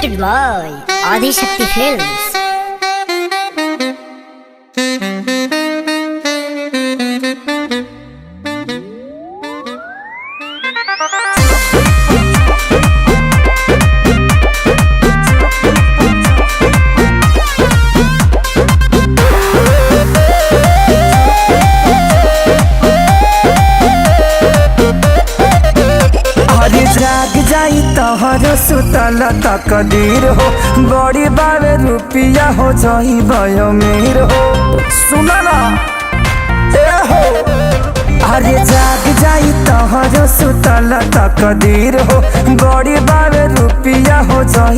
presented by Adi Shakti Films. जाग जाई तोहरो सुतल तकदीर हो, बड़ी बावे रुपिया हो जाई भयो मेर हो। सुना ना ए हो, अरे जाग जाई तोहरो सुतल तकदीर हो, बड़ी बावे रुपिया हो जाई